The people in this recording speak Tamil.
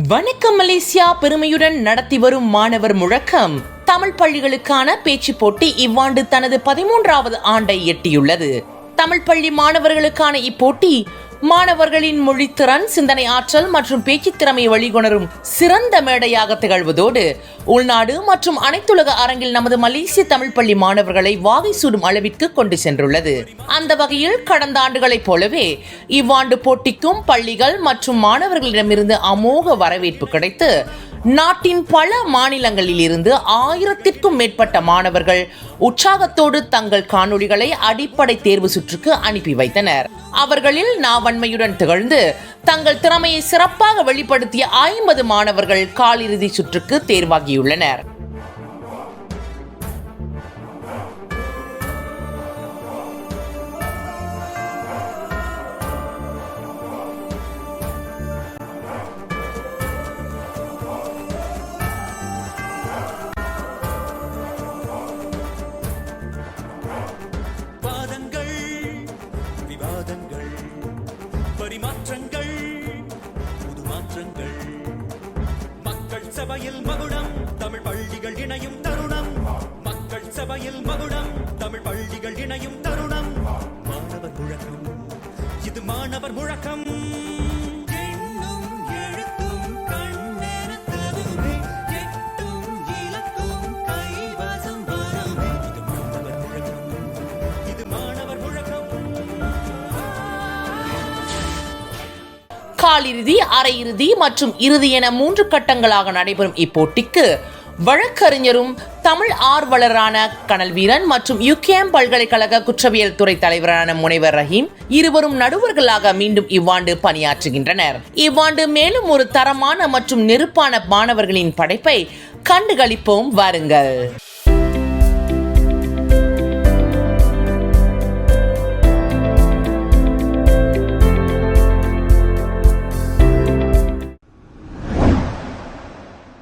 வணக்கம் மலேசியா பெருமையுடன் நடத்தி வரும் மாணவர் முழக்கம் தமிழ் பள்ளிகளுக்கான பேச்சு போட்டி இவ்வாண்டு தனது 13வது ஆண்டை எட்டியுள்ளது. தமிழ் பள்ளி மாணவர்களுக்கான இப்போட்டி மாணவர்களின் மொழித்திறன், சிந்தனை ஆற்றல் மற்றும் பேச்சு திறமையை வெளிக்கொணரும் சிறந்த மேடையாக திகழ்வதோடு உள்நாடு மற்றும் அனைத்துலக அரங்கில் நமது மலேசிய தமிழ் பள்ளி மாணவர்களை வாகை சூடும் அளவிற்கு கொண்டு சென்றுள்ளது. அந்த வகையில் கடந்த ஆண்டுகளைப் போலவே இவ்வாண்டு போட்டிக்கும் பள்ளிகள் மற்றும் மாணவர்களிடமிருந்து அமோக வரவேற்பு கிடைத்து நாட்டின் பல மாநிலங்களில் இருந்து 1000த்திற்கும் மேற்பட்ட மாணவர்கள் உற்சாகத்தோடு தங்கள் காணொளிகளை அடிப்படை தேர்வு சுற்றுக்கு அனுப்பி வைத்தனர். அவர்களில் நாவன்மையுடன் திகழ்ந்து தங்கள் திறமையை சிறப்பாக வெளிப்படுத்திய 50 மாணவர்கள் காலிறுதி சுற்றுக்கு தேர்வாகியுள்ளனர். பரிமாற்றங்கள், புது மாற்றங்கள், மக்கள் சபையில் மகுடம், தமிழ் பள்ளிகள் இணையும் தருணம். மக்கள் சபையில் மகுடம், தமிழ் பள்ளிகள் இணையும் தருணம். மாணவர் முழக்கம், இது மாணவர் முழக்கம். காலிறுதி, அரையிறுதி மற்றும் இறுதி என 3 கட்டங்களாக நடைபெறும் இப்போட்டிக்கு வழக்கறிஞரும் தமிழ் ஆர்வலரான கனல் வீரன் மற்றும் UKM பல்கலைக்கழக குற்றவியல் துறை தலைவரான முனைவர் ரஹீம் இருவரும் நடுவர்களாக மீண்டும் இவ்வாண்டு பணியாற்றுகின்றனர். இவ்வாண்டு மேலும் ஒரு தரமான மற்றும் நெருப்பான மாணவர்களின் படைப்பை கண்டுகளிப்போம் வாருங்கள்.